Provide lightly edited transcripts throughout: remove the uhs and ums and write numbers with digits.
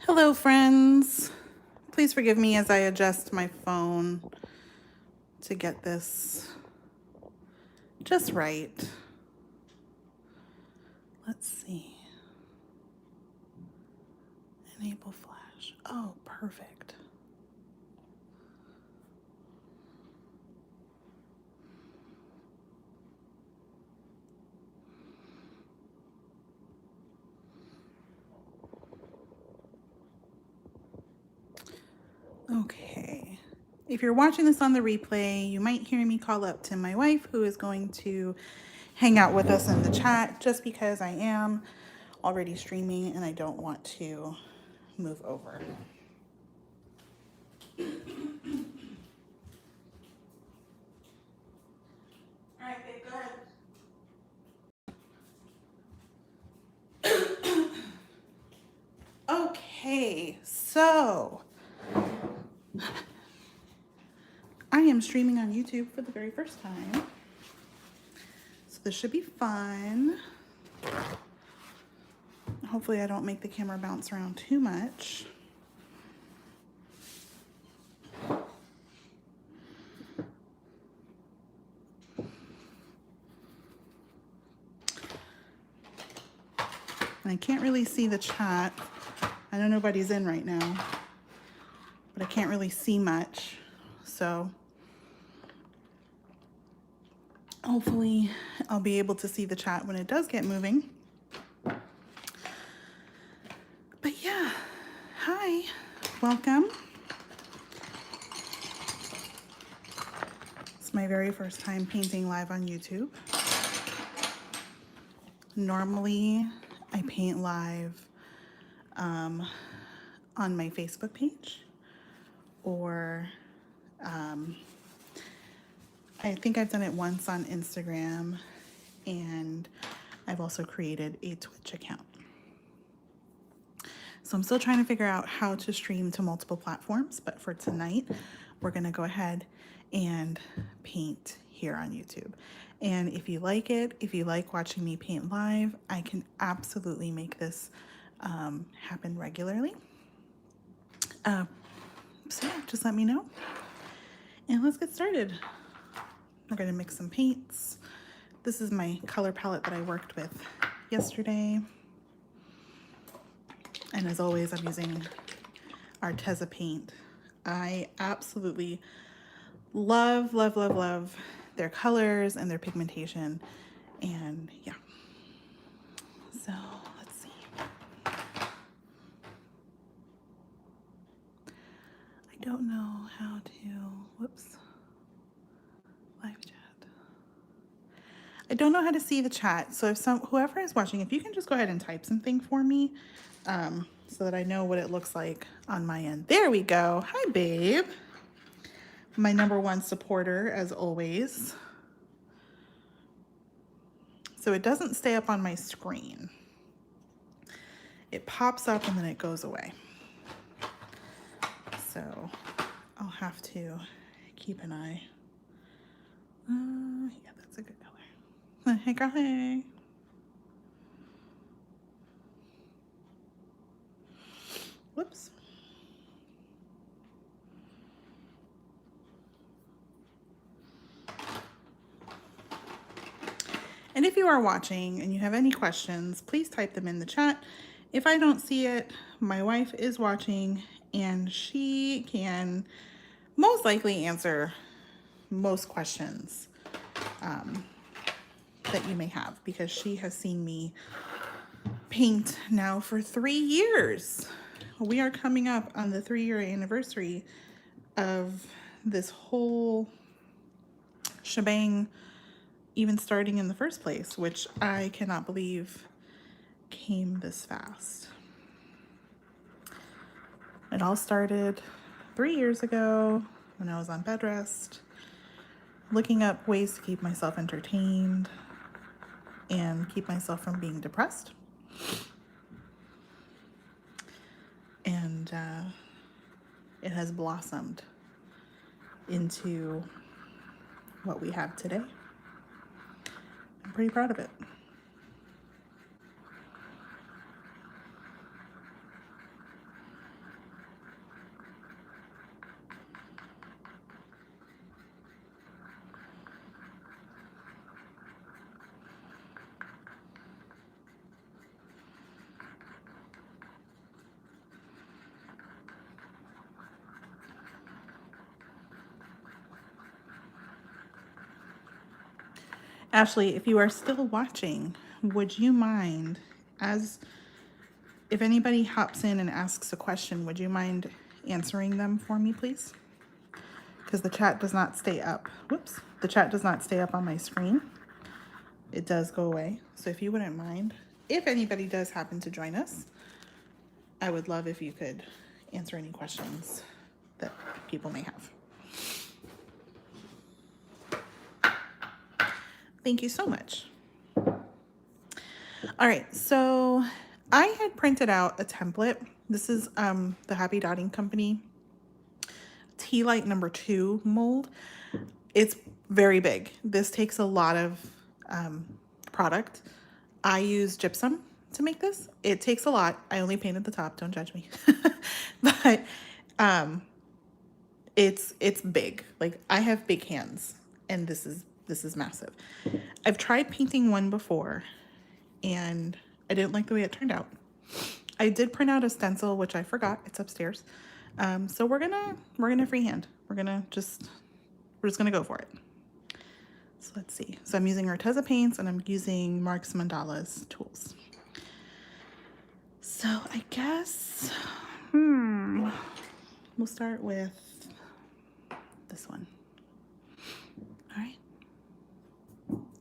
Hello, friends. Please forgive me as I adjust my phone to get this just right. Let's see. Enable flash. Oh, perfect. Okay. If you're watching this on the replay, you might hear me call up to my wife, who is going to hang out with us in the chat, just because I am already streaming and I don't want to move over. All right, babe, go ahead. Okay, so I am streaming on YouTube for the very first time. So this should be fun. Hopefully I don't make the camera bounce around too much. And I can't really see the chat. I know nobody's in right now, but I can't really see much. So hopefully I'll be able to see the chat when it does get moving. But yeah, hi, welcome. It's my very first time painting live on YouTube. Normally I paint live on my Facebook page, or I think I've done it once on Instagram, and I've also created a Twitch account. So I'm still trying to figure out how to stream to multiple platforms, but for tonight, we're gonna go ahead and paint here on YouTube. And if you like it, if you like watching me paint live, I can absolutely make this happen regularly. So yeah, just let me know. And let's get started. We're gonna mix some paints. This is my color palette that I worked with yesterday. And as always, I'm using Arteza paint. I absolutely love, love, love, love their colors and their pigmentation. And yeah. So let's see. I don't know how to, whoops, live chat. I don't know how to see the chat. So if whoever is watching, if you can just go ahead and type something for me, so that I know what it looks like on my end. There we go. Hi, babe. My #1 supporter, as always. So it doesn't stay up on my screen. It pops up and then it goes away. So I'll have to keep an eye. Yeah, that's a good color. Hey, girl, hey. Whoops. And if you are watching and you have any questions, please type them in the chat. If I don't see it, my wife is watching and she can most likely answer most questions that you may have, because she has seen me paint now for 3 years. We are coming up on the 3-year anniversary of this whole shebang even starting in the first place, which I cannot believe came this fast. It all started 3 years ago when I was on bed rest, looking up ways to keep myself entertained and keep myself from being depressed. And it has blossomed into what we have today. I'm pretty proud of it. Ashley, if you are still watching, would you mind, as if anybody hops in and asks a question, would you mind answering them for me, please? Because the chat does not stay up. Whoops. The chat does not stay up on my screen. It does go away. So if you wouldn't mind, if anybody does happen to join us, I would love if you could answer any questions that people may have. Thank you so much. All right, so I had printed out a template. This is the Happy Dotting Company Tea Light number 2 mold. It's very big. This takes a lot of product. I use gypsum to make this. It takes a lot. I only painted the top, don't judge me. But it's big. Like, I have big hands, and this is massive. I've tried painting one before, and I didn't like the way it turned out. I did print out a stencil, which I forgot. It's upstairs. So we're gonna freehand. We're just gonna go for it. So let's see. So I'm using Arteza paints, and I'm using Mark's Mandala's tools. So I guess we'll start with this one. All right.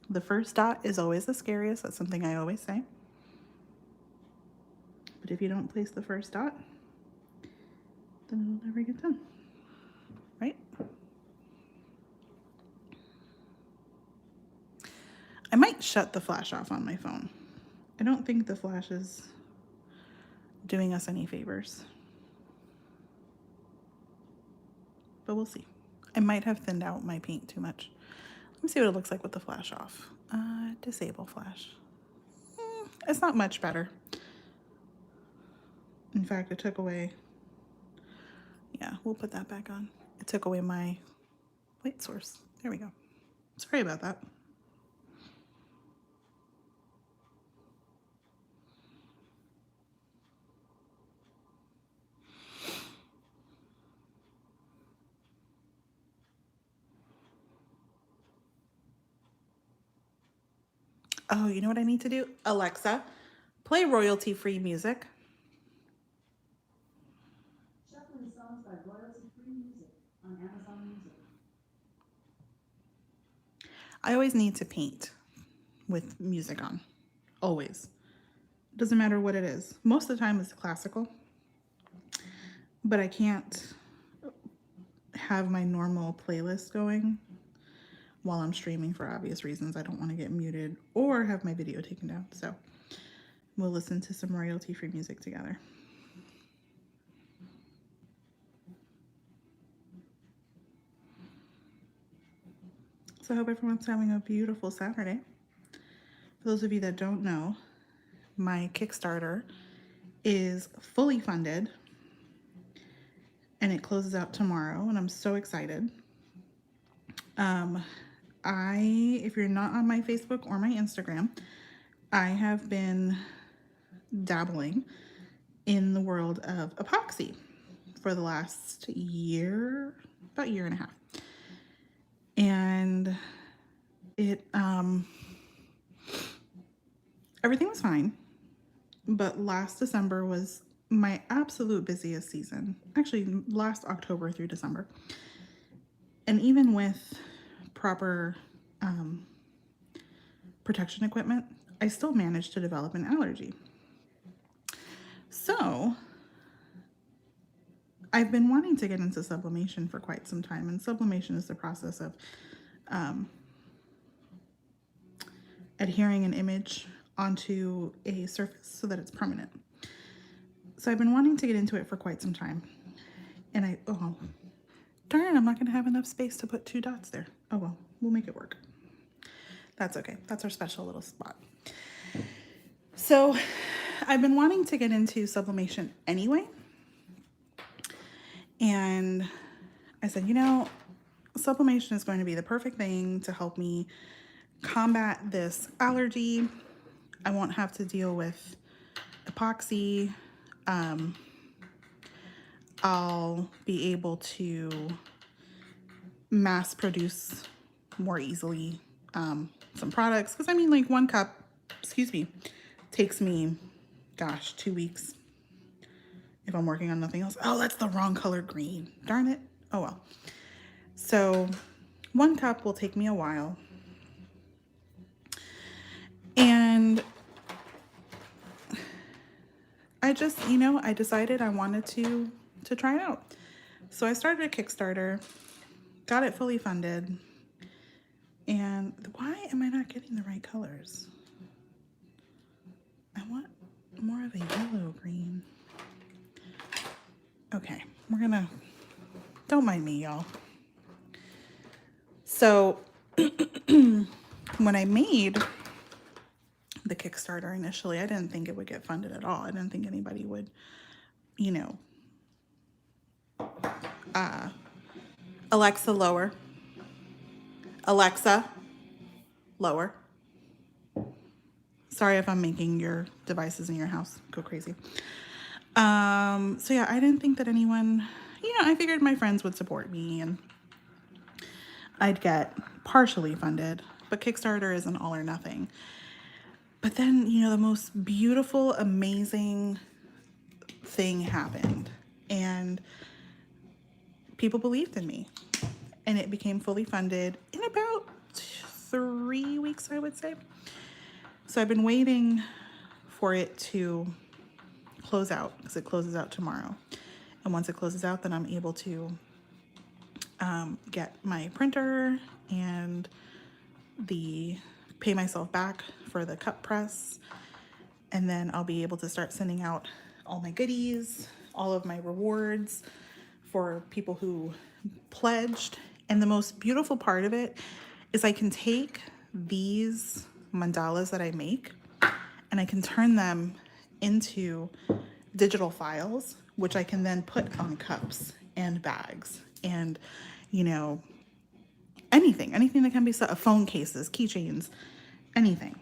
The first dot is always the scariest. That's something I always say. But if you don't place the first dot, then it'll never get done, right? I might shut the flash off on my phone. I don't think the flash is doing us any favors, but we'll see. I might have thinned out my paint too much. Let me see what it looks like with the flash off. Disable flash. It's not much better. In fact, it took away, yeah, we'll put that back on. It took away my light source. There we go. Sorry about that. Oh, you know what I need to do? Alexa, play royalty-free music. Shuffling songs by royalty-free music on Amazon Music. I always need to paint with music on. Always. Doesn't matter what it is. Most of the time it's classical, but I can't have my normal playlist going while I'm streaming for obvious reasons. I don't want to get muted or have my video taken down. So we'll listen to some royalty-free music together. So I hope everyone's having a beautiful Saturday. For those of you that don't know, my Kickstarter is fully funded and it closes out tomorrow, and I'm so excited. If you're not on my Facebook or my Instagram, I have been dabbling in the world of epoxy for the last year, about a year and a half. And it, everything was fine, but last December was my absolute busiest season. Actually, last October through December. And even with proper protection equipment, I still managed to develop an allergy. So I've been wanting to get into sublimation for quite some time, and sublimation is the process of adhering an image onto a surface so that it's permanent. So I've been wanting to get into it for quite some time, and oh darn it, I'm not going to have enough space to put 2 dots there. Oh well, we'll make it work. That's okay. That's our special little spot. So I've been wanting to get into sublimation anyway. And I said, you know, sublimation is going to be the perfect thing to help me combat this allergy. I won't have to deal with epoxy. I'll be able to mass produce more easily some products. Because I mean, like, one cup, excuse me, takes me, gosh, 2 weeks if I'm working on nothing else. Oh, that's the wrong color green. Darn it. Oh well. So 1 cup will take me a while. And I just, I decided I wanted to try it out. So I started a Kickstarter, got it fully funded. And why am I not getting the right colors? I want more of a yellow green. Okay, don't mind me, y'all. So when I made the Kickstarter initially, I didn't think it would get funded at all. I didn't think anybody would, Alexa, lower. Alexa, lower. Sorry if I'm making your devices in your house go crazy. So yeah, I didn't think that anyone, I figured my friends would support me and I'd get partially funded, but Kickstarter is an all or nothing. But then, the most beautiful, amazing thing happened and people believed in me and it became fully funded in about 3 weeks, I would say. So I've been waiting for it to close out because it closes out tomorrow. And once it closes out, then I'm able to get my printer and pay myself back for the cup press. And then I'll be able to start sending out all my goodies, all of my rewards for people who pledged. And the most beautiful part of it is I can take these mandalas that I make and I can turn them into digital files, which I can then put on cups and bags and, anything that can be phone cases, keychains, anything.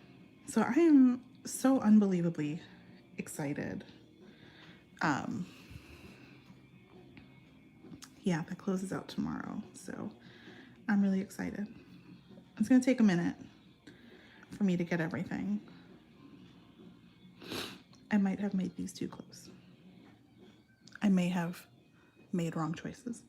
So I am so unbelievably excited. Yeah, that closes out tomorrow. So I'm really excited. It's going to take a minute for me to get everything. I might have made these too close. I may have made wrong choices.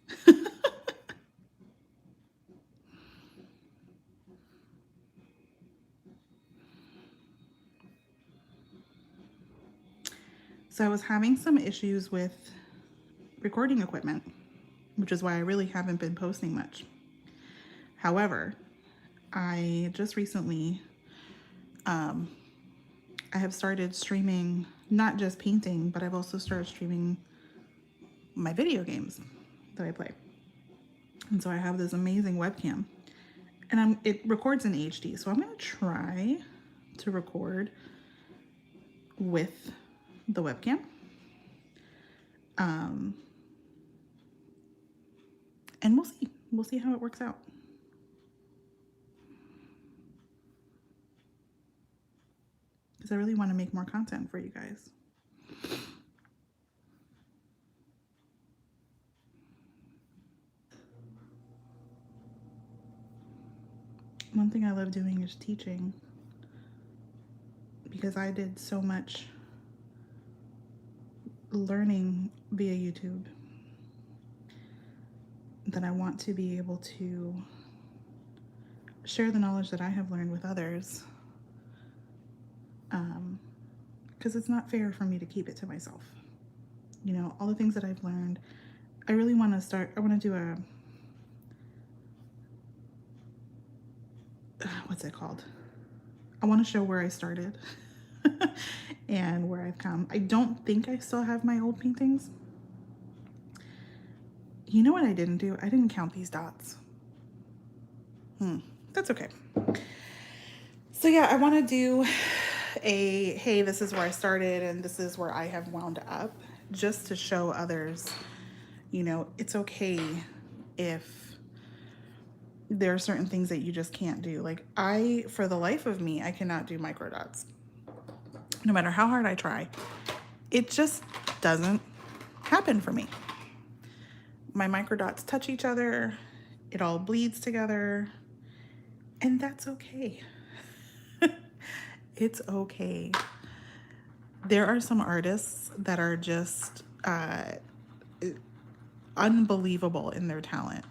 So I was having some issues with recording equipment, which is why I really haven't been posting much. However, I just recently, I have started streaming, not just painting, but I've also started streaming my video games that I play. And so I have this amazing webcam and it records in HD. So I'm going to try to record with the webcam. And we'll see how it works out. Because I really want to make more content for you guys. One thing I love doing is teaching, because I did so much learning via YouTube that I want to be able to share the knowledge that I have learned with others, because it's not fair for me to keep it to myself. All the things that I've learned, I really want to do what's it called? I want to show where I started and where I've come. I don't think I still have my old paintings. You know what I didn't do? I didn't count these dots. That's okay. So yeah, I want to do hey, this is where I started and this is where I have wound up, just to show others, it's okay if there are certain things that you just can't do. Like for the life of me, I cannot do micro dots. No matter how hard I try, it just doesn't happen for me. My micro dots touch each other, it all bleeds together, and that's okay. It's okay. There are some artists that are just unbelievable in their talent.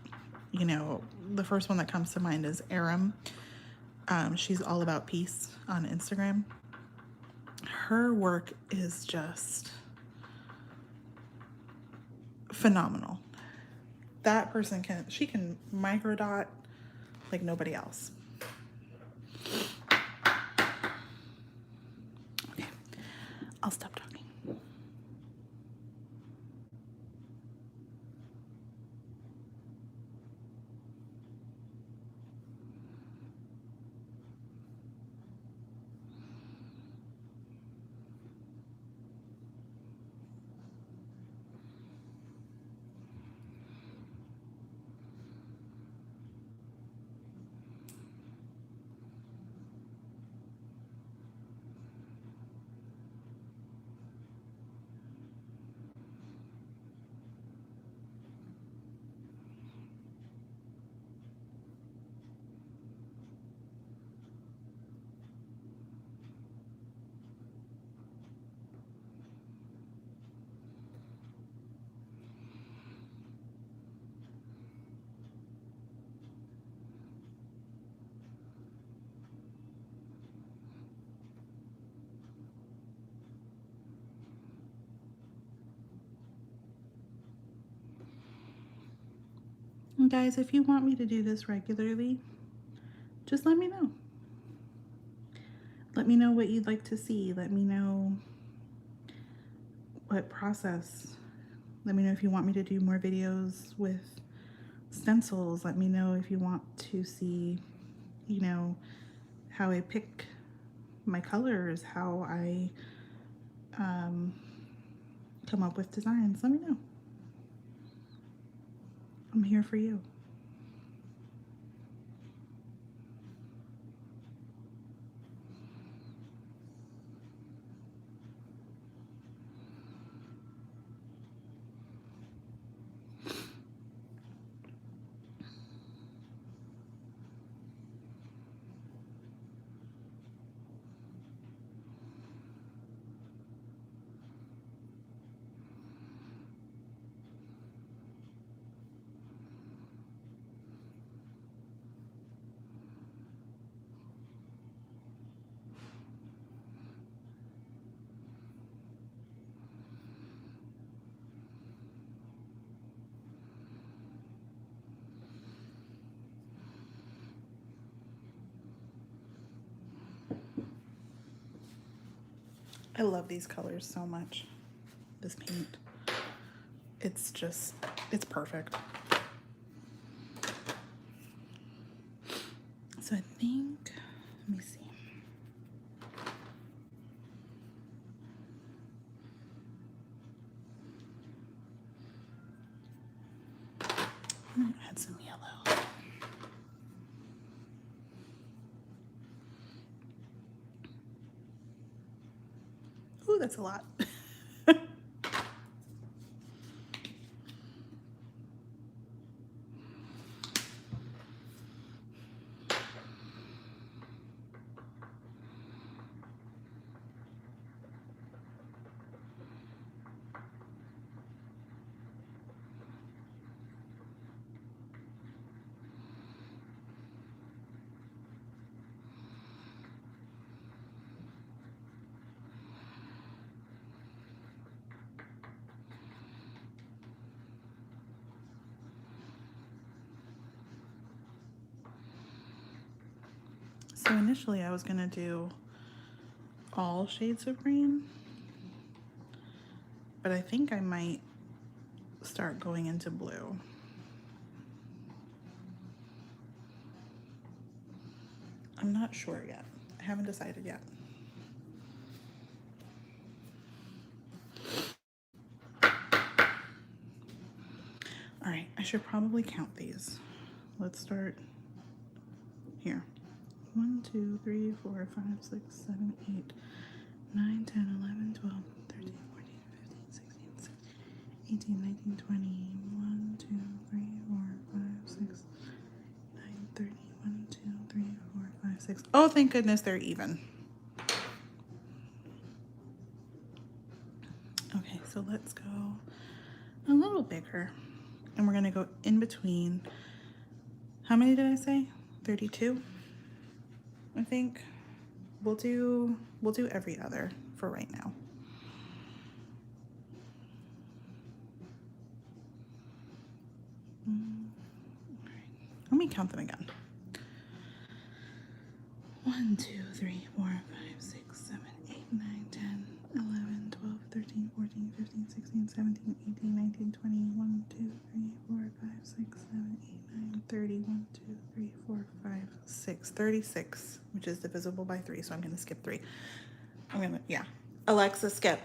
You know, the first one that comes to mind is Aram. She's all about peace on Instagram. Her work is just phenomenal. That person she can microdot like nobody else. Okay, I'll stop talking. And guys, if you want me to do this regularly, just let me know. Let me know what you'd like to see. Let me know what process. Let me know if you want me to do more videos with stencils. Let me know if you want to see, you know, how I pick my colors, how I come up with designs. Let me know. I'm here for you. I love these colors so much. This paint. It's just, it's perfect. So I think, let me see. I'm gonna add some yellow. Ooh, that's a lot. So initially I was gonna do all shades of green, but I think I might start going into blue. I'm not sure yet. I haven't decided yet. All right, I should probably count these. Let's start here. 1, 2, 3, 4, 5, 6, 7, 8, 9, 10, 11, 12, 13, 14, 15, 16, 17, 18, 19, 20. 1, 2, 3, 4, 5, 6, 9, 30. 1, 2, 3, 4, 5, 6. Oh, thank goodness they're even. So let's go a little bigger. And we're gonna go in between. How many did I say? 32, I think. We'll do every other for right now. Let me count them again. 1, 2, 3, 4, 5, 6, 7, 8, 9, 10, 11, 12, 13, 14, 15, 16, 17, 18, 19, 20, 1, 2, 3, 4, 5, 6, 7, 8, 9, 30, 1, 2, 3, 4, 5, 6, 36, which is divisible by 3, so I'm going to skip 3. Yeah. Alexa, skip.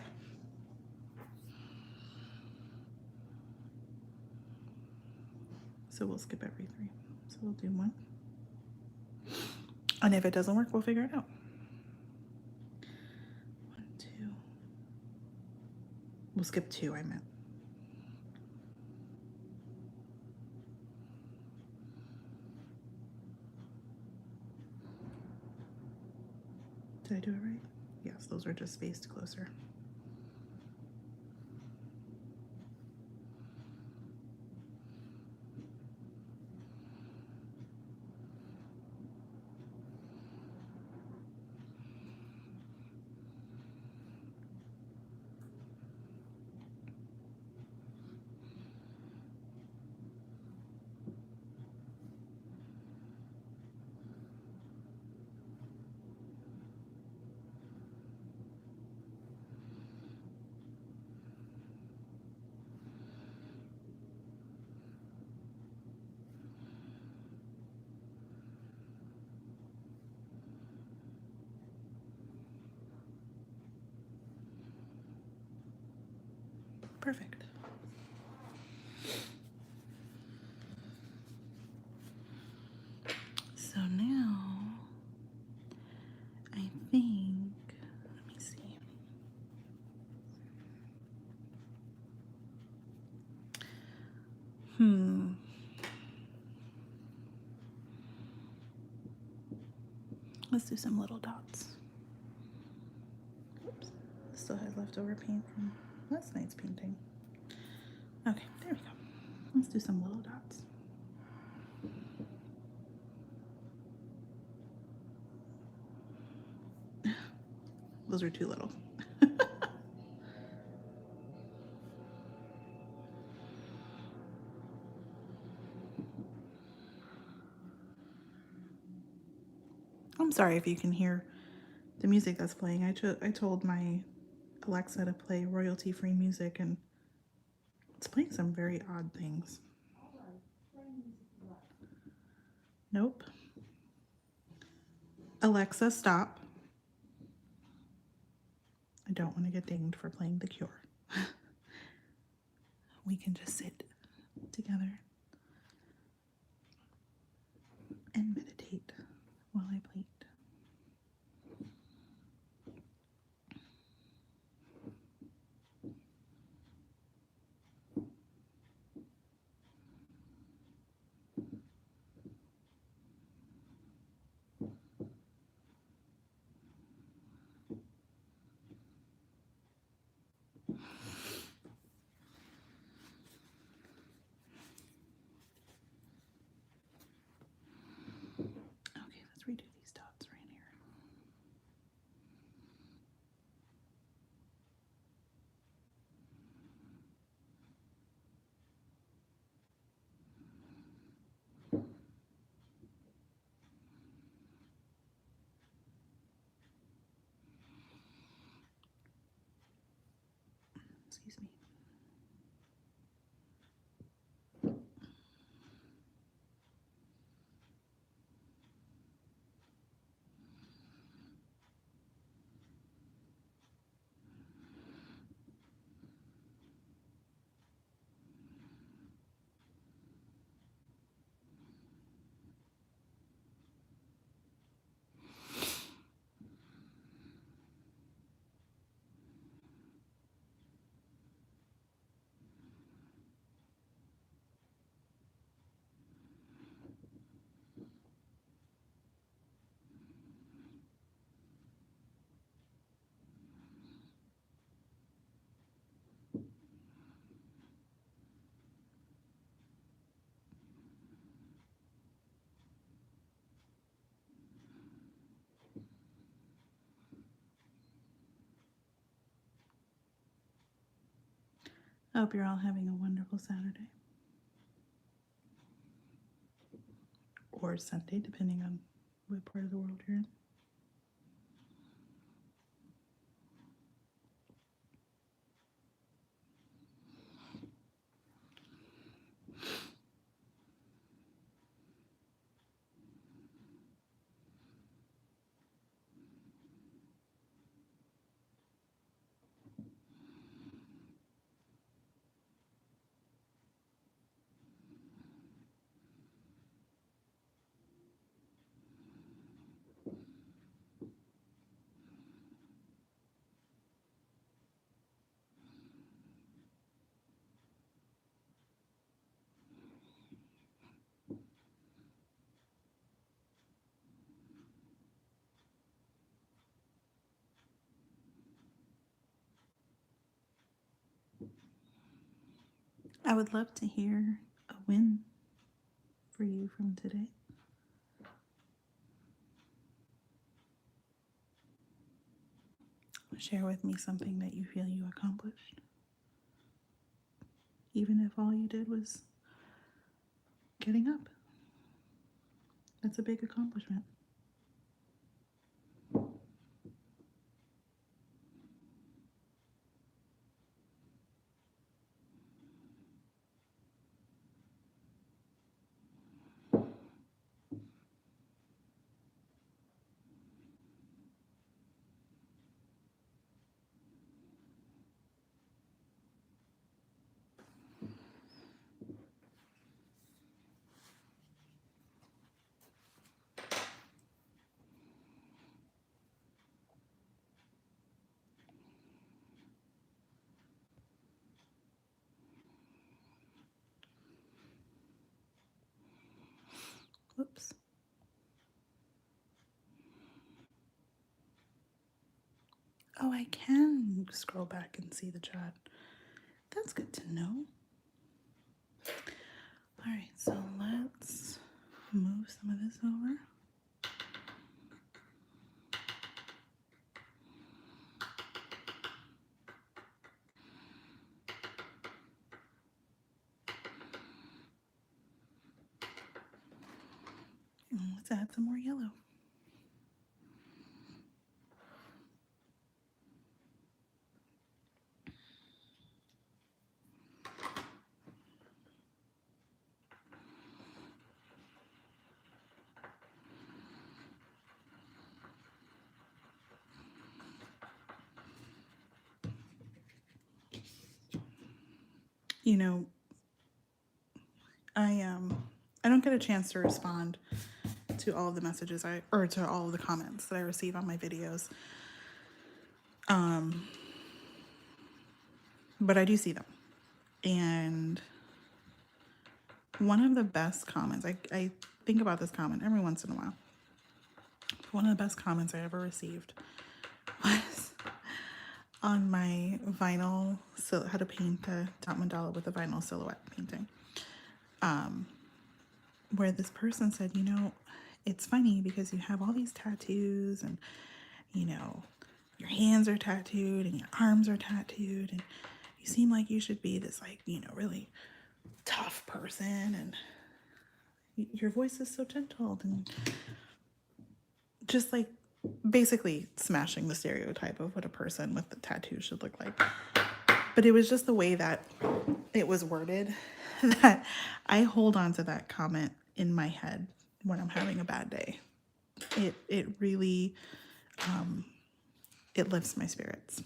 So we'll skip every 3. So we'll do 1. And if it doesn't work, we'll figure it out. 1, 2. We'll skip 2, I meant. Did I do it right? Yes, those are just spaced closer. Perfect. So now, I think, let me see. Let's do some little dots. Oops, still has leftover paint from last night's painting. Okay, there we go. Let's do some little dots. Those are too little. I'm sorry if you can hear the music that's playing. I told my Alexa to play royalty-free music, and it's playing some very odd things. Nope. Alexa, stop. I don't want to get dinged for playing The Cure. We can just sit together and meditate while I plate. Okay, let's redo these dots. I hope you're all having a wonderful Saturday. Or Sunday, depending on what part of the world you're in. I would love to hear a win for you from today. Share with me something that you feel you accomplished. Even if all you did was getting up. That's a big accomplishment. Whoops. Oh, I can scroll back and see the chat. That's good to know. All right, so let's move some of this over. And let's add some more yellow. You know, I don't get a chance to respond to all of the messages or to all of the comments that I receive on my videos. But I do see them. And one of the best comments, I think about this comment every once in a while. One of the best comments I ever received was on my vinyl, so how to paint a top mandala with a vinyl silhouette painting. Where this person said, you know, it's funny because you have all these tattoos and, you know, your hands are tattooed and your arms are tattooed and you seem like you should be this, like, you know, really tough person and your voice is so gentle and just like basically smashing the stereotype of what a person with the tattoo should look like. But it was just the way that it was worded that I hold on to that comment in my head when I'm having a bad day. It really it lifts my spirits.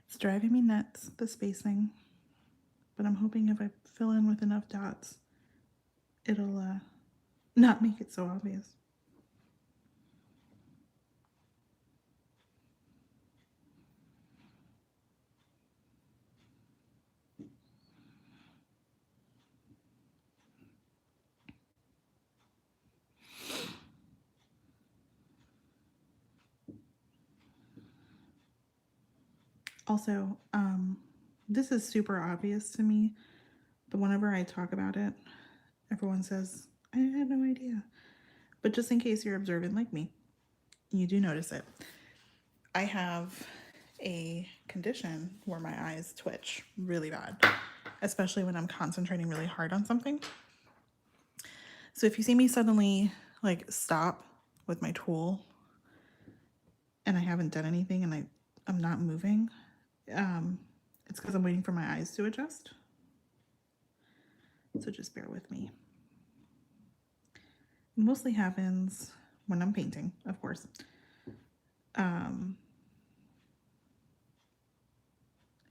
It's driving me nuts, the spacing, but I'm hoping if I fill in with enough dots, it'll not make it so obvious. Also, this is super obvious to me, but whenever I talk about it, everyone says, I had no idea. But just in case you're observant like me, you do notice it. I have a condition where my eyes twitch really bad, especially when I'm concentrating really hard on something. So if you see me suddenly like stop with my tool and I haven't done anything and I'm not moving, it's because I'm waiting for my eyes to adjust. So just bear with me. It mostly happens when I'm painting, of course.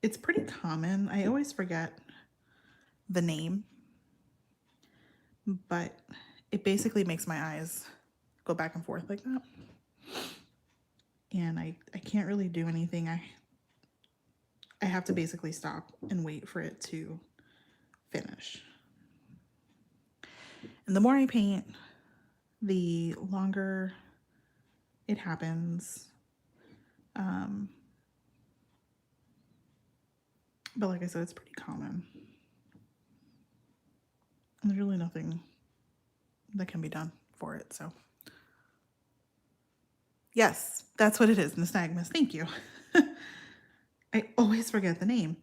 It's pretty common. I always forget the name, but it basically makes my eyes go back and forth like that. And I can't really do anything. I have to basically stop and wait for it to finish. And the more I paint, the longer it happens. But like I said, it's pretty common. There's really nothing that can be done for it. So yes, that's what it is, nystagmus. Thank you. I always forget the name.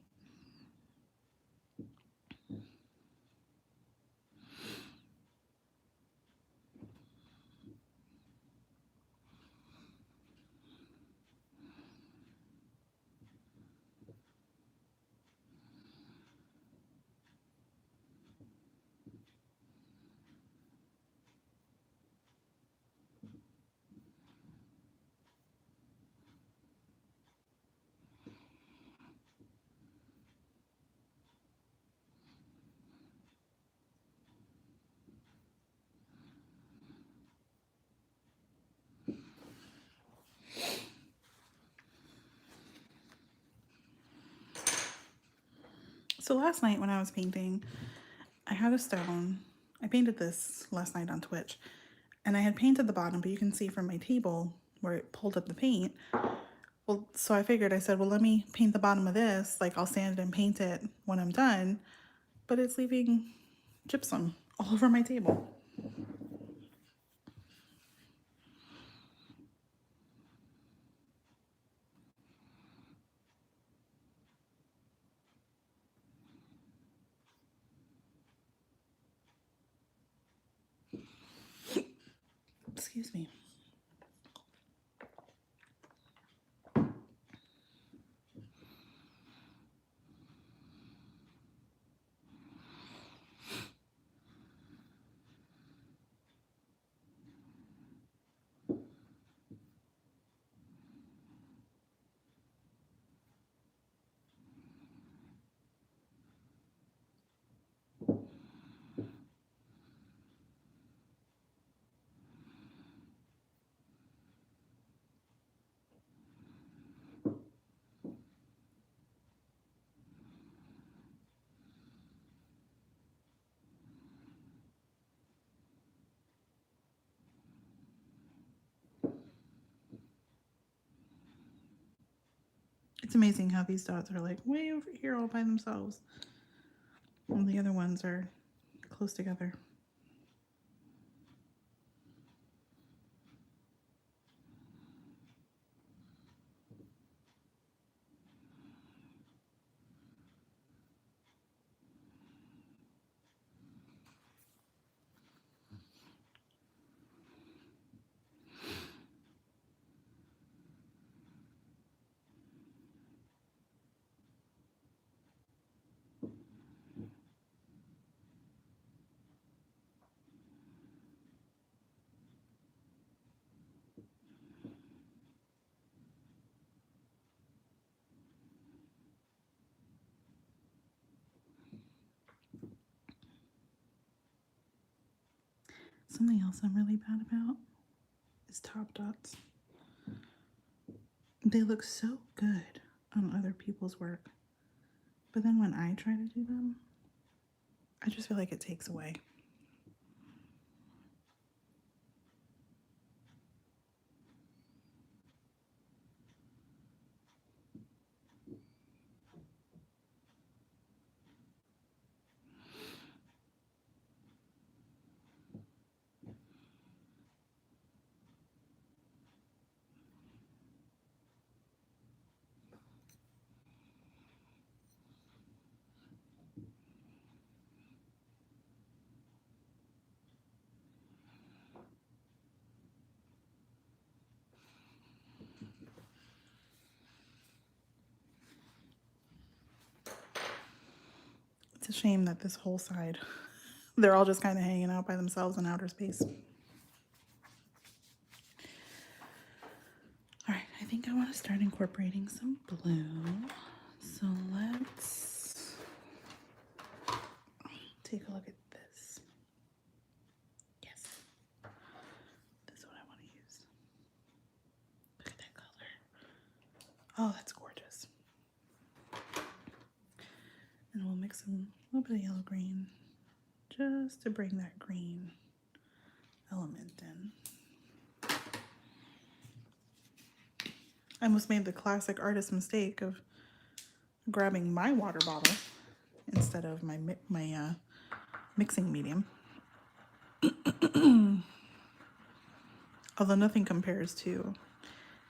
So last night when I was painting, I had a stone. I painted this last night on Twitch, and I had painted the bottom, but you can see from my table where it pulled up the paint. Well, so I figured, I said, well, let me paint the bottom of this. Like, I'll sand it and paint it when I'm done. But it's leaving gypsum all over my table. Excuse me. It's amazing how these dots are like way over here all by themselves. And the other ones are close together. Something else I'm really bad about is top dots. They look so good on other people's work, but then when I try to do them, I just feel like it takes away. It's a shame that this whole side, they're all just kind of hanging out by themselves in outer space. All right, I think I want to start incorporating some blue. So let's take a look at this. Yes, this is what I want to use. Look at that color. Oh, that's gorgeous. And we'll mix a little bit of yellow green just to bring that green element in. I almost made the classic artist mistake of grabbing my water bottle instead of my mixing medium. Although nothing compares to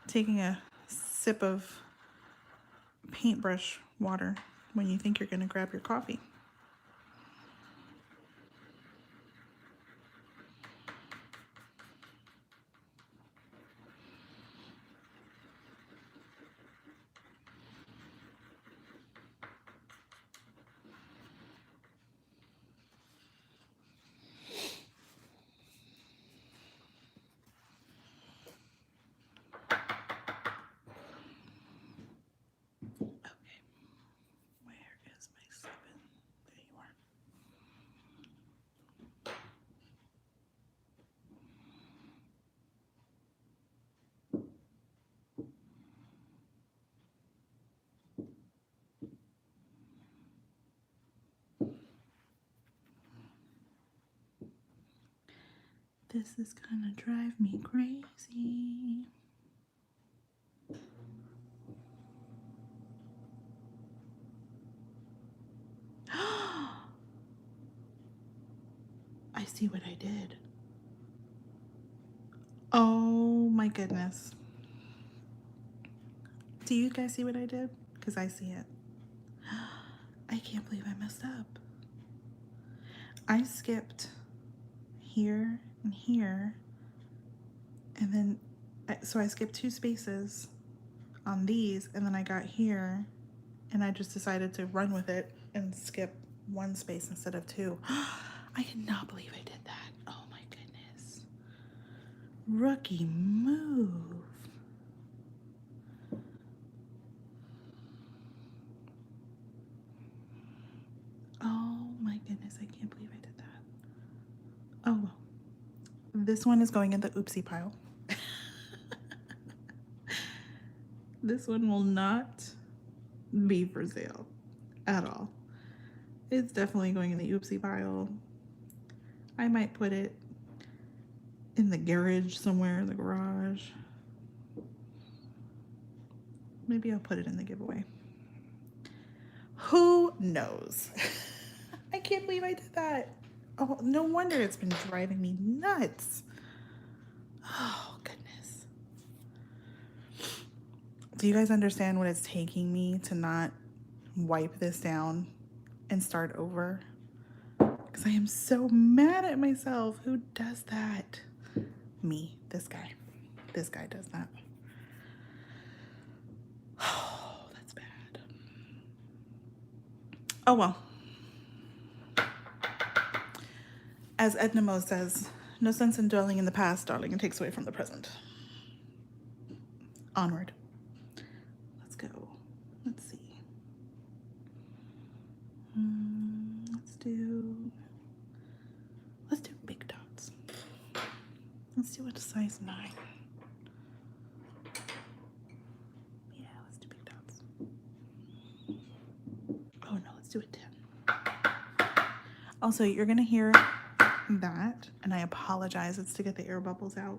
taking a sip of paintbrush water when you think you're going to grab your coffee. Okay, where is my 7? There you are. This is gonna drive me crazy. I see what I did. Oh my goodness. Do you guys see what I did? Because I see it. I can't believe I messed up. I skipped here and here, and then so I skipped 2 spaces on these, and then I got here and I just decided to run with it and skip 1 space instead of 2. I cannot believe I did that. Oh my goodness. Rookie move. Oh my goodness, I can't believe I did that. Oh well. This one is going in the oopsie pile. This one will not be for sale at all. It's definitely going in the oopsie pile. I might put it in the garage somewhere, in the garage. Maybe I'll put it in the giveaway. Who knows? I can't believe I did that. Oh, no wonder it's been driving me nuts. Oh, goodness. Do you guys understand what it's taking me to not wipe this down and start over? Because I am so mad at myself. Who does that? Me. This guy. This guy does that. Oh, that's bad. Oh, well. As Edna Moe says, no sense in dwelling in the past, darling. It takes away from the present. Onward. Let's go. Let's see. Let's do big dots. Let's do a size 9. Yeah, let's do big dots. Oh no, let's do a 10. Also, you're gonna hear that, and I apologize. It's to get the air bubbles out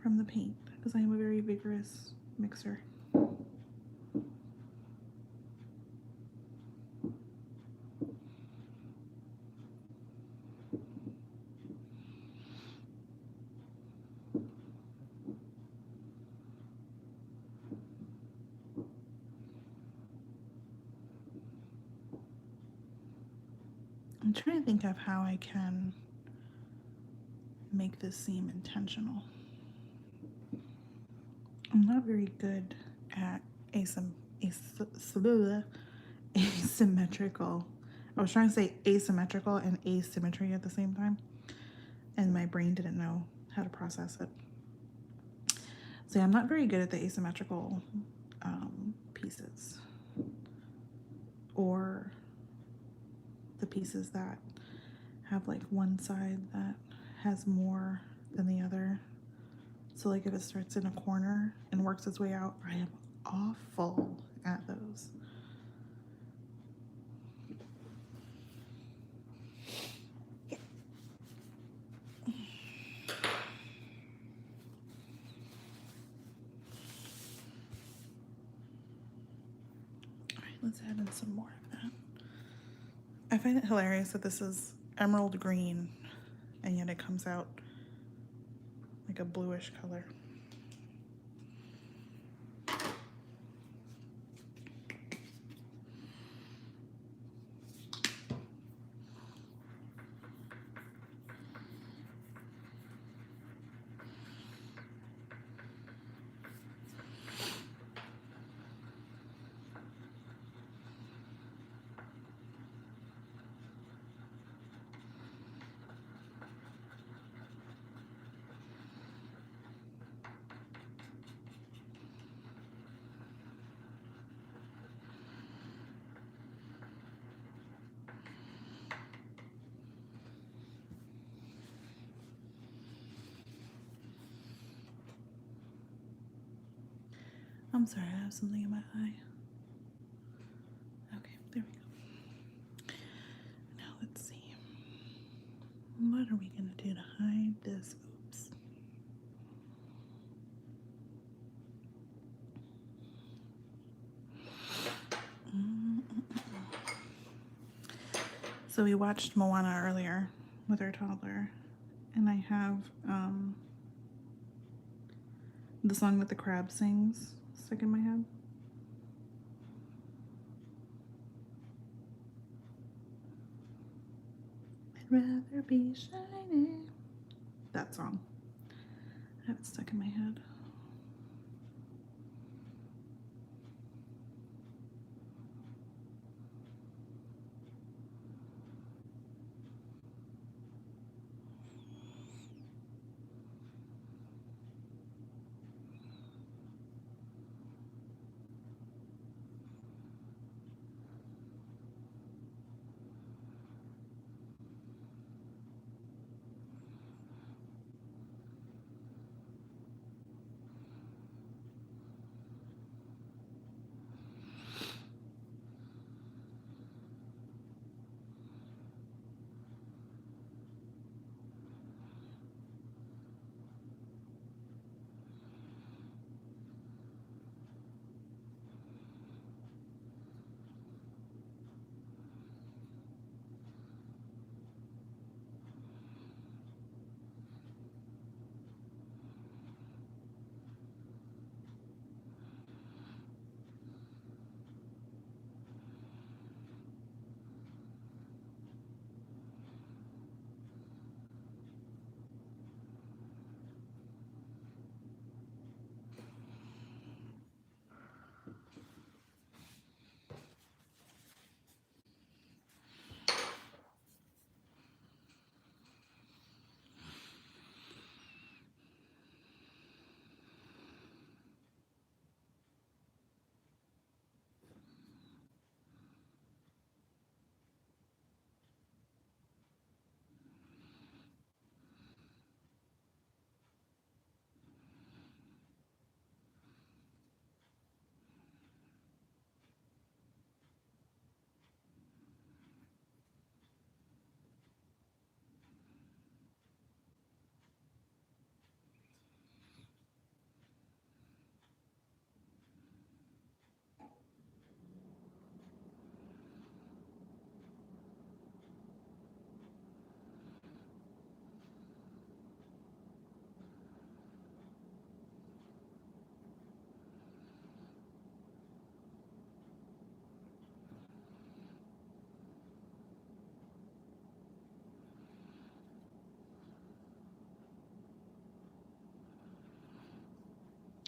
from the paint because I am a very vigorous mixer. I'm trying to think of how I can make this seem intentional. I'm not very good at asymmetrical I was trying to say asymmetrical and asymmetry at the same time, and my brain didn't know how to process it. So yeah, I'm not very good at the asymmetrical pieces, or the pieces that have like one side that has more than the other. So like if it starts in a corner and works its way out, I am awful at those. All right, let's add in some more of that. I find it hilarious that this is emerald green and yet it comes out like a bluish color. I'm sorry, I have something in my eye. Okay, there we go. Now let's see. What are we gonna do to hide this? Oops. So we watched Moana earlier with our toddler, and I have the song that the crab sings stuck in my head. I'd rather be shining. That song. I have it stuck in my head.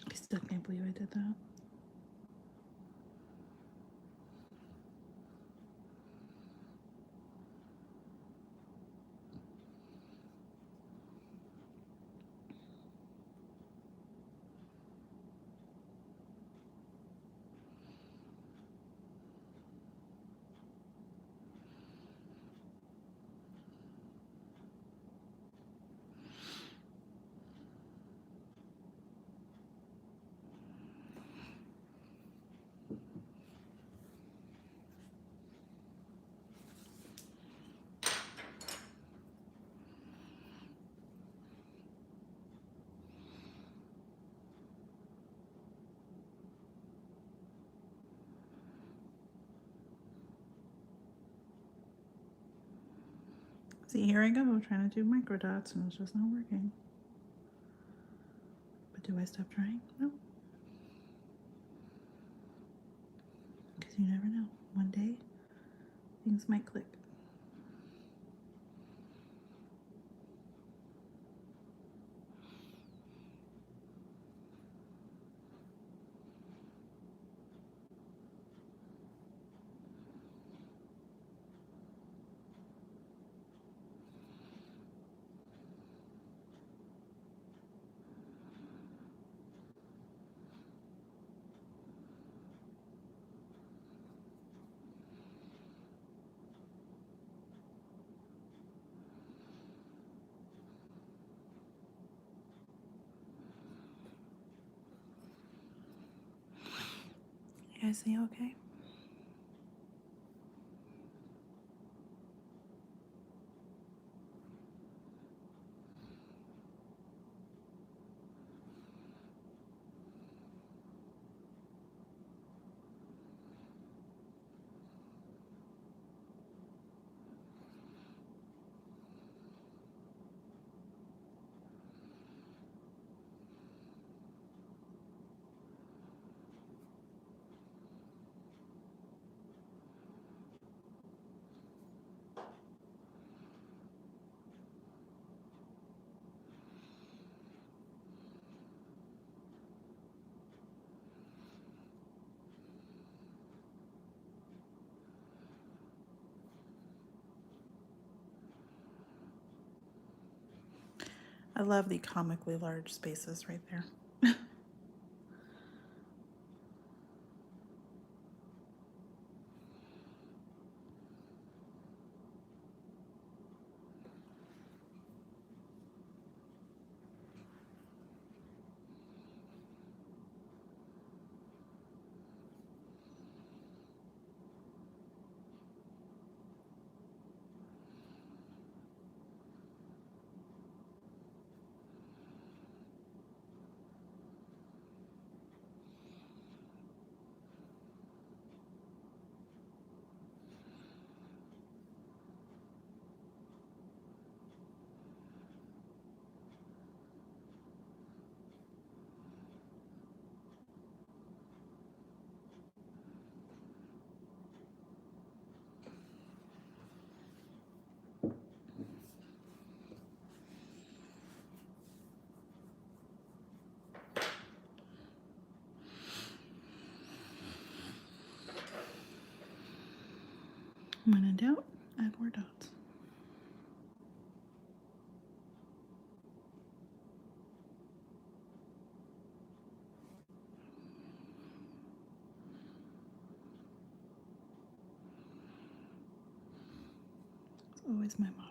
I still can't believe I did that. See, here I go, trying to do micro dots, and it's just not working. But do I stop trying? No. Because you never know. One day, things might click. You guys see okay? I love the comically large spaces right there. When in doubt, add more dots. It's always my motto.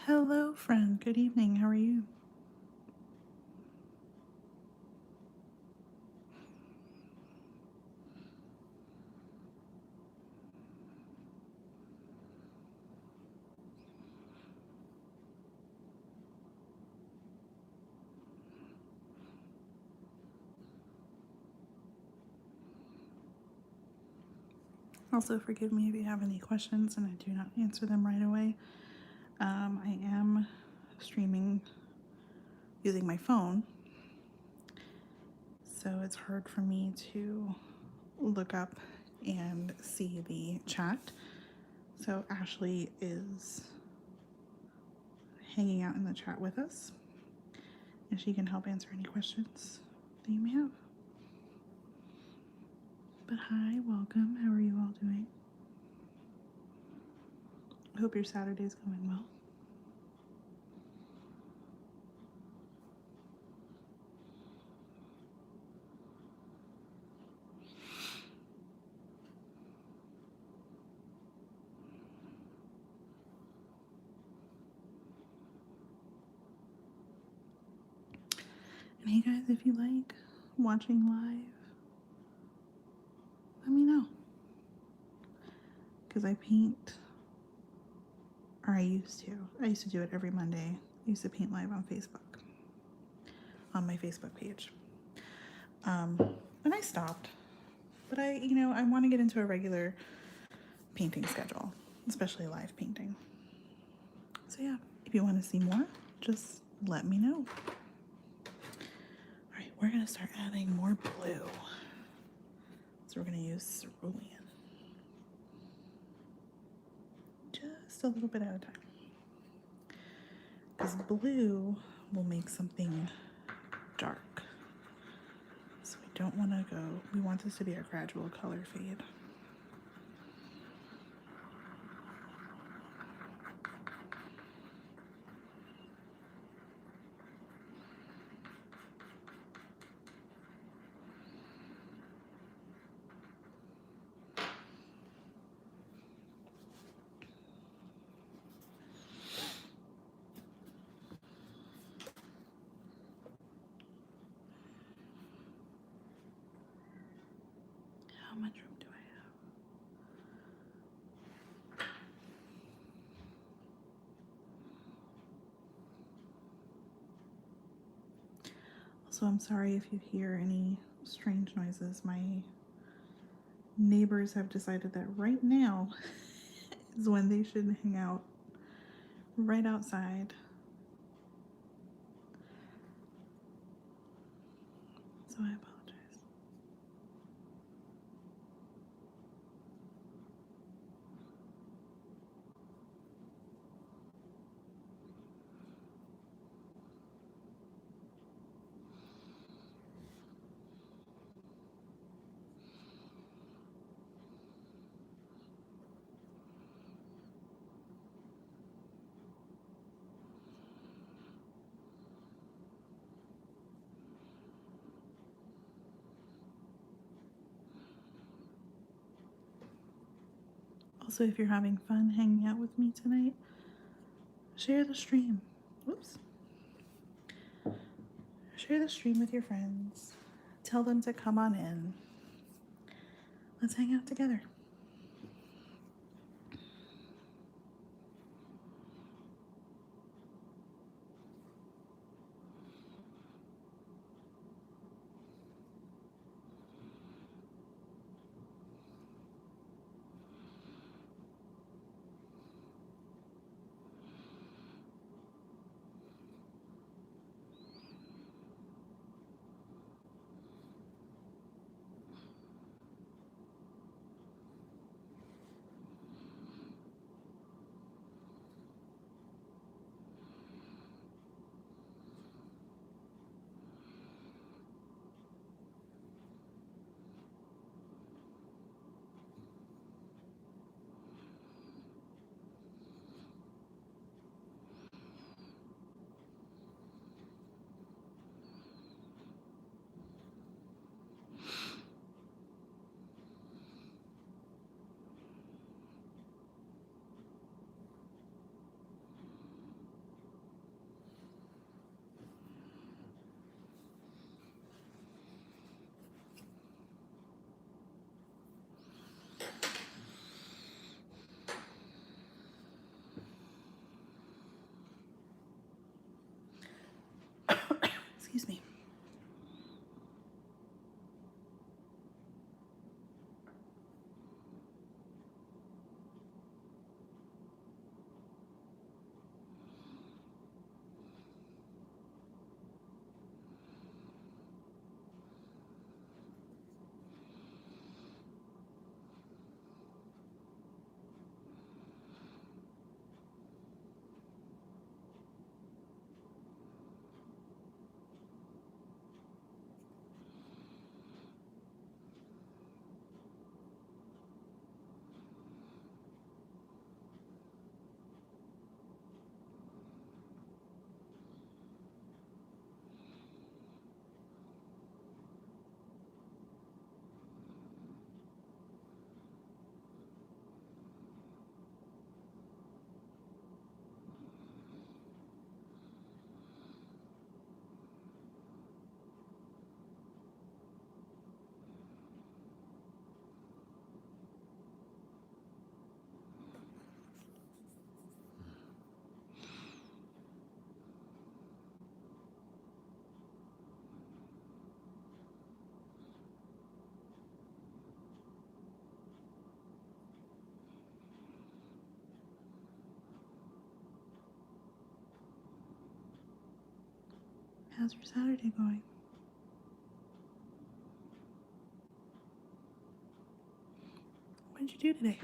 Hello, friend. Good evening. How are you? Also, forgive me if you have any questions and I do not answer them right away. I am streaming using my phone, so it's hard for me to look up and see the chat. So Ashley is hanging out in the chat with us, and she can help answer any questions that you may have. But hi, welcome. How are you all doing? I hope your Saturday's going well. And hey guys, if you like watching live, let me know. Because I paint, or I used to do it every Monday. I used to paint live on Facebook, on my Facebook page. And I stopped. But I want to get into a regular painting schedule, especially live painting. So yeah, if you want to see more, just let me know. All right, we're gonna start adding more blue. So we're gonna use cerulean. Just a little bit at a time. Because blue will make something dark. So we don't want to go, we want this to be a gradual color fade. How much room do I have? Also, I'm sorry if you hear any strange noises. My neighbors have decided that right now is when they should hang out, right outside. So I apologize. Also, if you're having fun hanging out with me tonight, share the stream. Whoops. Share the stream with your friends. Tell them to come on in. Let's hang out together. How's your Saturday going? What did you do today?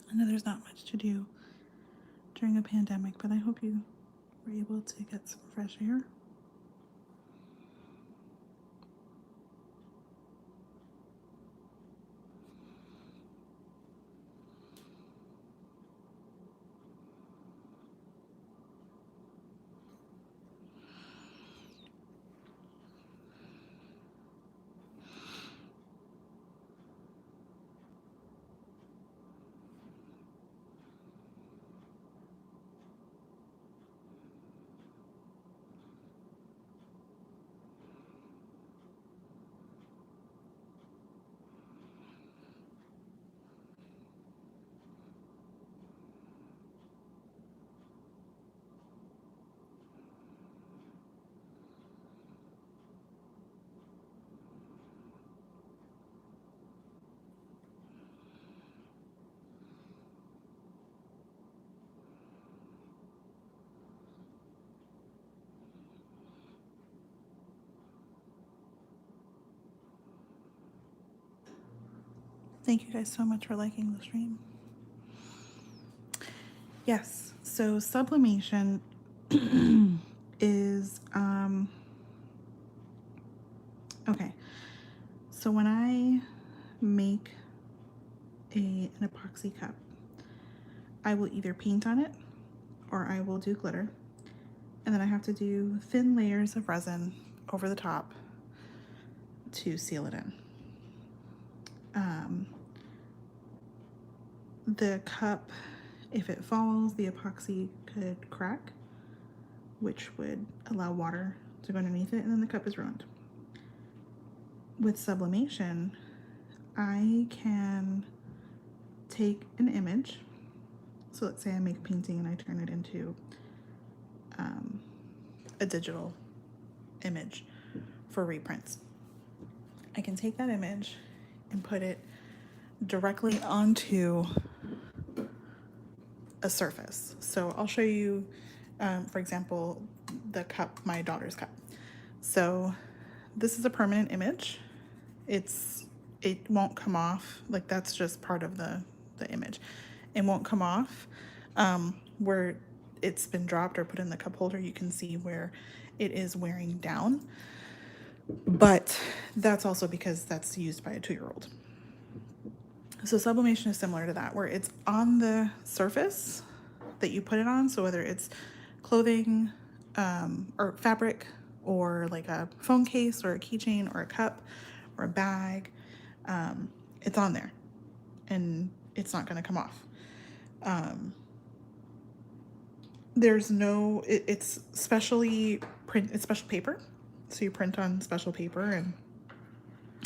I know there's not much to do during a pandemic, but I hope you were able to get some fresh air. Thank you guys so much for liking the stream. Yes, so sublimation is okay. So when I make an epoxy cup, I will either paint on it or I will do glitter, and then I have to do thin layers of resin over the top to seal it in. The cup, if it falls, the epoxy could crack, which would allow water to go underneath it, and then the cup is ruined. With sublimation, I can take an image. So let's say I make a painting and I turn it into a digital image for reprints. I can take that image and put it directly onto a surface. So I'll show you, for example, the cup, my daughter's cup. So this is a permanent image. It won't come off, like that's just part of the image. It won't come off. Where it's been dropped or put in the cup holder, you can see where it is wearing down. But that's also because that's used by a 2-year-old. So sublimation is similar to that, where it's on the surface that you put it on. So whether it's clothing or fabric or like a phone case or a keychain or a cup or a bag, it's on there and it's not going to come off. There's no, it's specially it's special paper. So you print on special paper and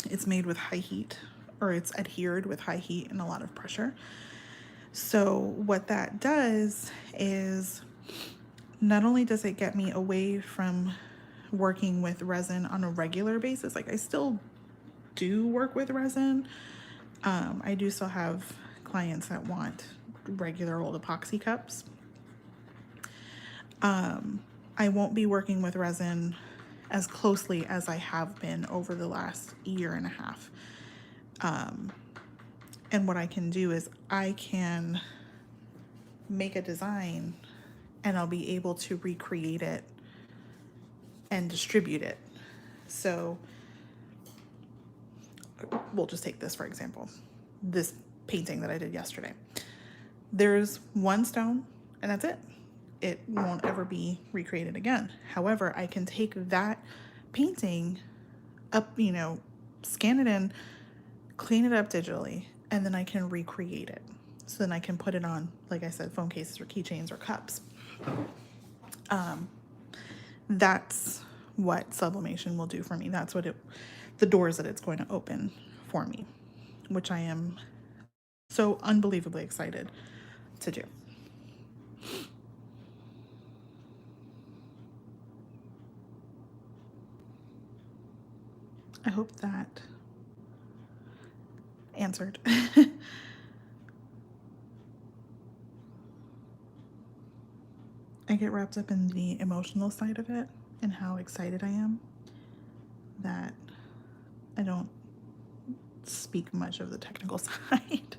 it's made with high heat, or it's adhered with high heat and a lot of pressure. So what that does is not only does it get me away from working with resin on a regular basis, like I still do work with resin. I do still have clients that want regular old epoxy cups. I won't be working with resin as closely as I have been over the last year and a half. And what I can do is I can make a design and I'll be able to recreate it and distribute it. So we'll just take this for example, this painting that I did yesterday. There's one stone and that's it. It won't ever be recreated again. However, I can take that painting up, scan it in, clean it up digitally, and then I can recreate it. So then I can put it on, like I said, phone cases or keychains or cups. That's what sublimation will do for me. That's what the doors that it's going to open for me, which I am so unbelievably excited to do. I hope that answered. I get wrapped up in the emotional side of it and how excited I am that I don't speak much of the technical side.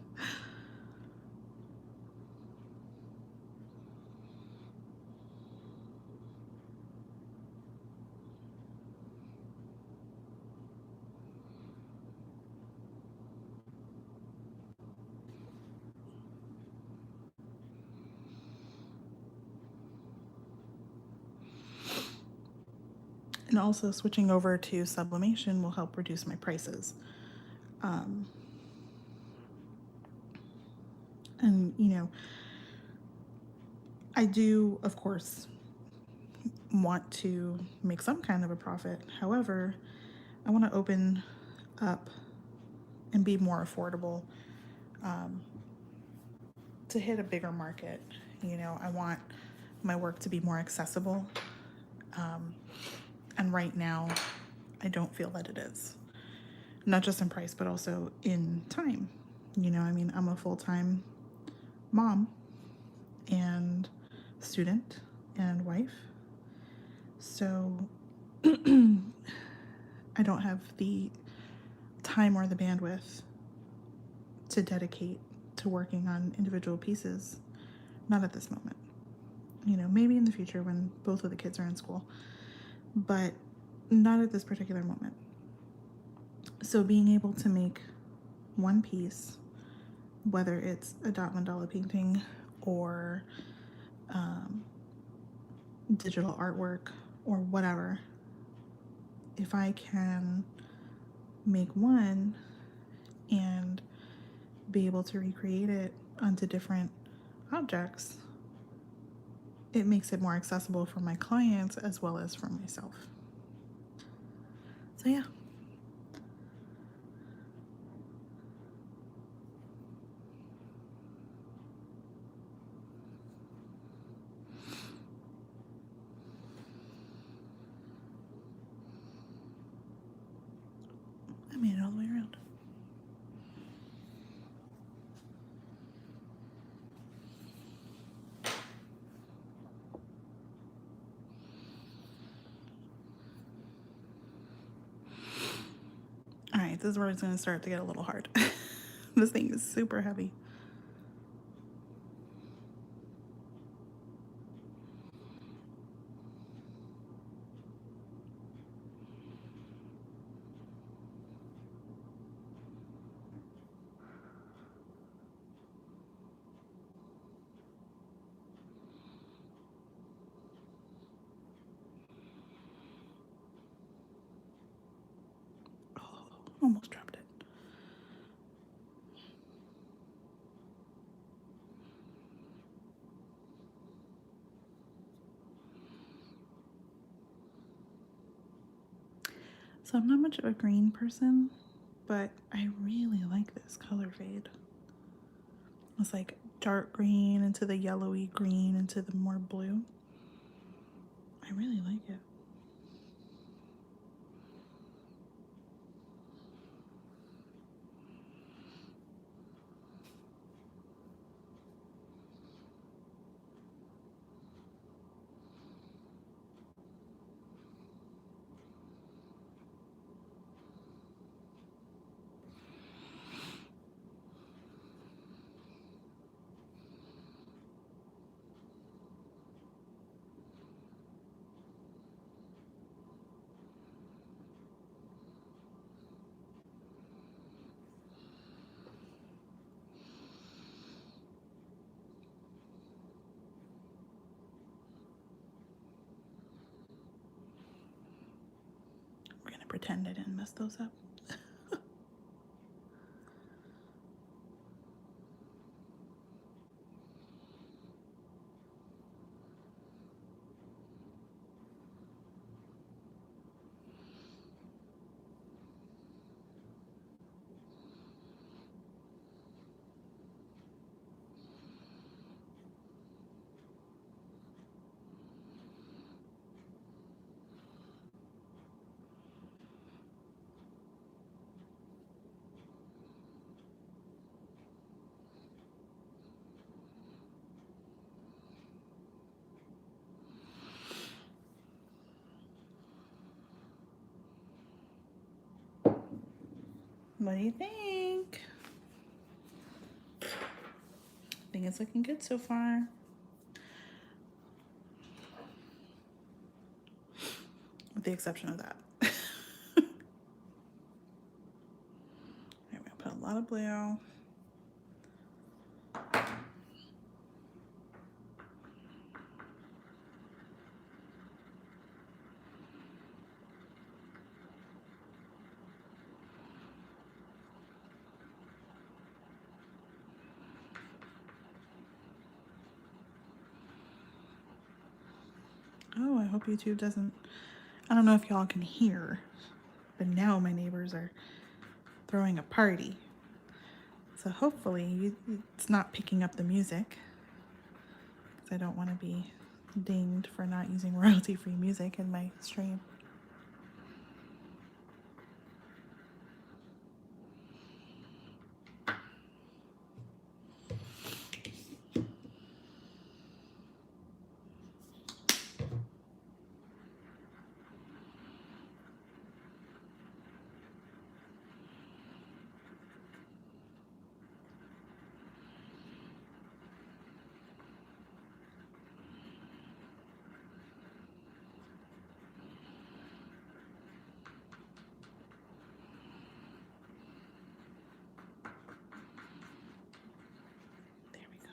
And also switching over to sublimation will help reduce my prices. Um, and, you know, I do, of course, want to make some kind of a profit. However, I want to open up and be more affordable, um, to hit a bigger market. You know, I want my work to be more accessible. Um, and right now, I don't feel that it is. Not just in price, but also in time. You know, I mean, I'm a full time mom and student and wife. So I don't have the time or the bandwidth to dedicate to working on individual pieces. Not at this moment. You know, maybe in the future when both of the kids are in school, but not at this particular moment. So being able to make one piece, whether it's a dot mandala painting or digital artwork or whatever, if I can make one and be able to recreate it onto different objects, it makes it more accessible for my clients as well as for myself. So yeah. I made it all the way around. All right, this is where it's going to start to get a little hard. This thing is super heavy. Oh, almost dropped it. So I'm not much of a green person, but I really like this color fade. It's like dark green into the yellowy green into the more blue. I really like it. We're gonna pretend I didn't mess those up. What do you think? I think it's looking good so far. With the exception of that. I'm gonna put a lot of blue. Oh, I hope YouTube doesn't. I don't know if y'all can hear, but now my neighbors are throwing a party. So hopefully it's not picking up the music, because I don't want to be dinged for not using royalty-free music in my stream. There we go.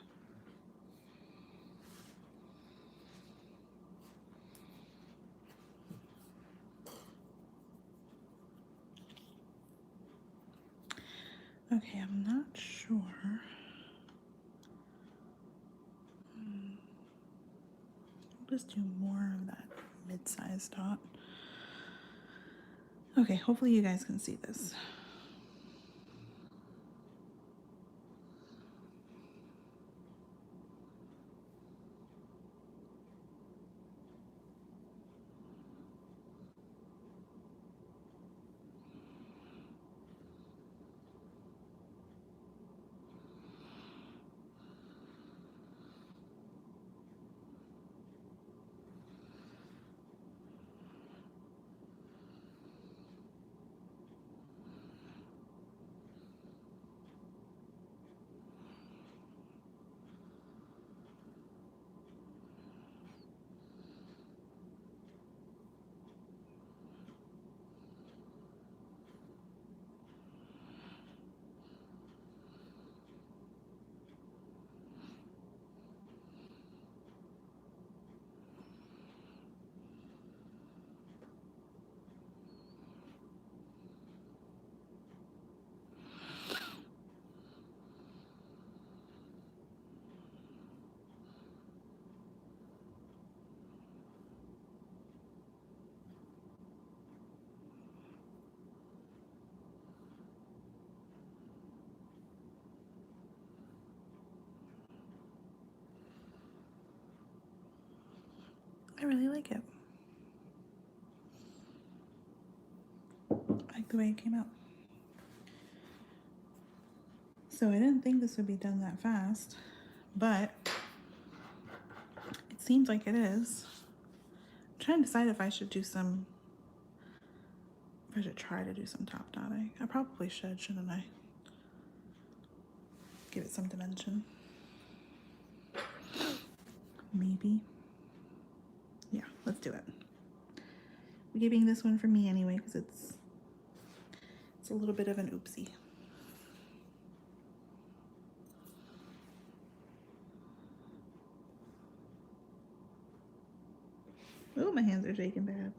Okay, I'm not sure. I'll just do more of that mid-sized dot. Okay, hopefully you guys can see this. I really like it. I like the way it came out. So I didn't think this would be done that fast, but it seems like it is. I'm trying to decide if I should do some, if I should try to do some top dotting. I probably should, shouldn't I? Give it some dimension. Maybe. Yeah, let's do it. I'm giving this one for me anyway, because it's a little bit of an oopsie. Oh, my hands are shaking bad.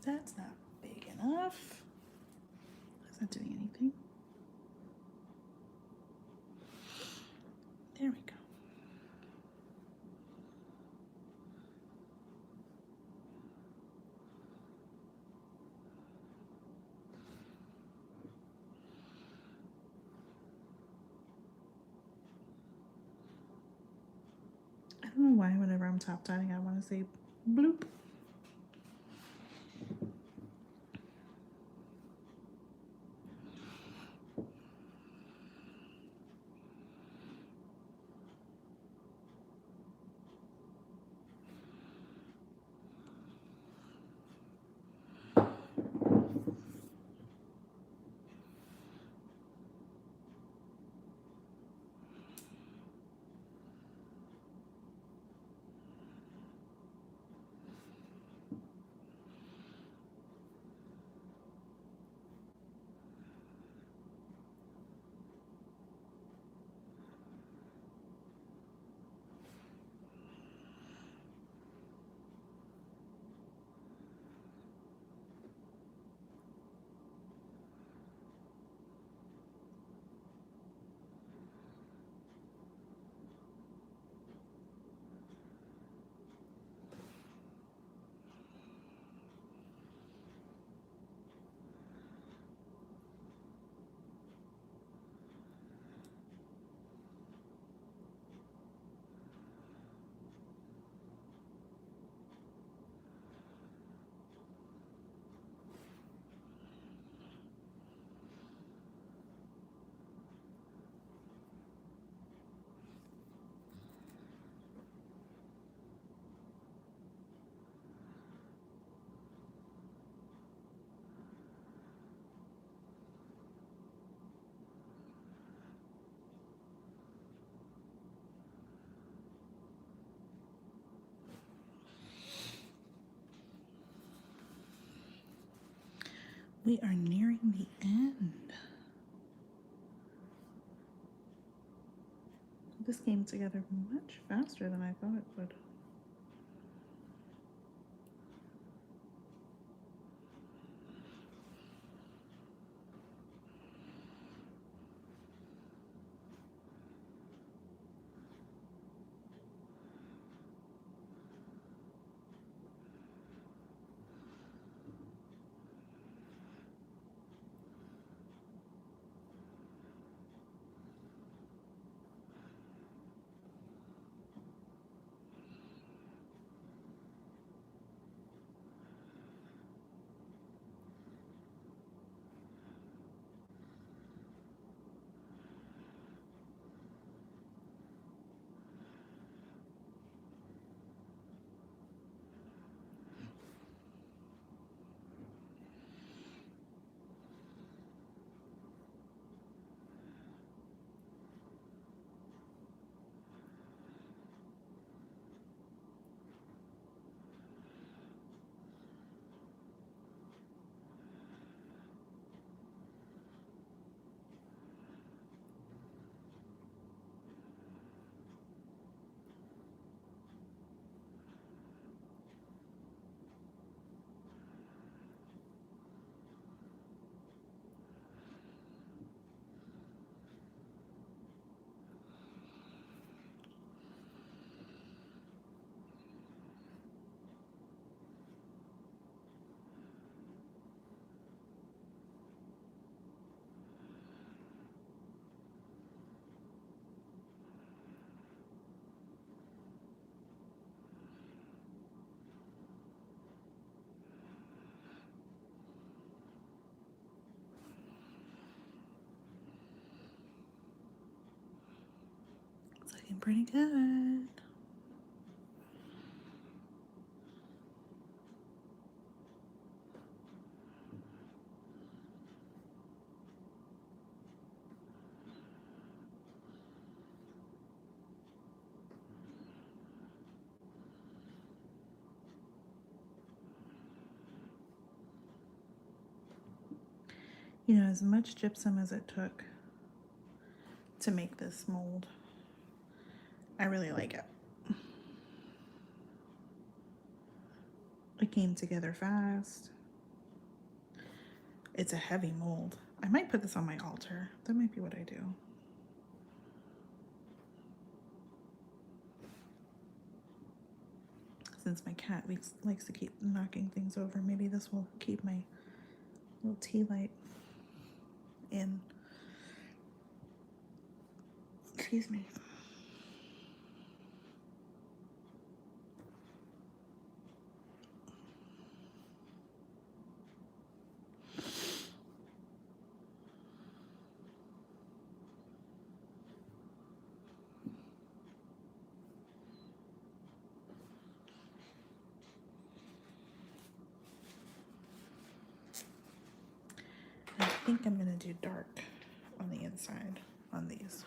That's not big enough. It's not doing anything. There we go. I don't know why whenever I'm top dotting I want to say bloop. We are nearing the end. This came together much faster than I thought it would. It's looking pretty good. You know, as much gypsum as it took to make this mold, I really like it. It came together fast. It's a heavy mold. I might put this on my altar. That might be what I do. Since my cat likes to keep knocking things over, maybe this will keep my little tea light in. Excuse me. I think I'm gonna do dark on the inside on these.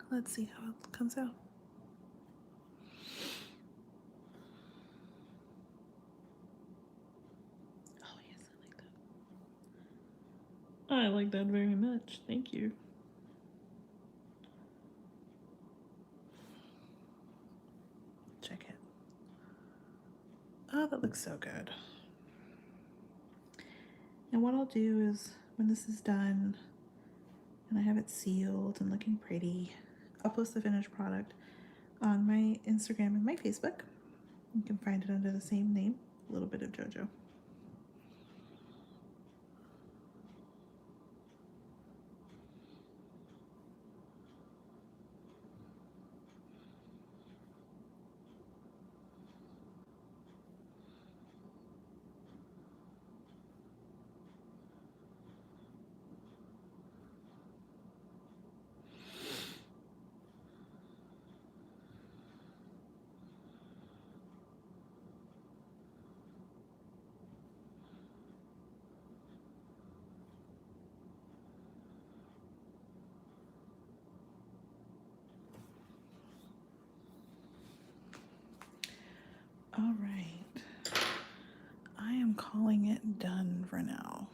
Let's see how it comes out. Oh yes, I like that. I like that very much. Thank you. Check it. Oh, that looks so good. And what I'll do is, when this is done and I have it sealed and looking pretty, I'll post the finished product on my Instagram and my Facebook. You can find it under the same name, a little bit of JoJo. All right. I am calling it done for now.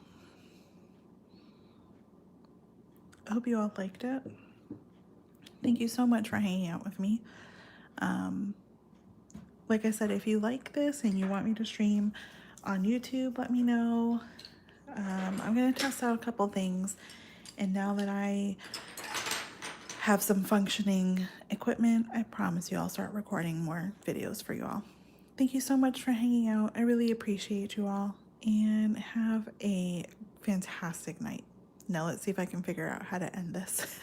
I hope you all liked it. Thank you so much for hanging out with me. Like I said, if you like this and you want me to stream on YouTube, let me know. I'm going to test out a couple things. And now that I have some functioning equipment, I promise you I'll start recording more videos for you all. Thank you so much for hanging out. I really appreciate you all. And have a fantastic night. Now let's see if I can figure out how to end this.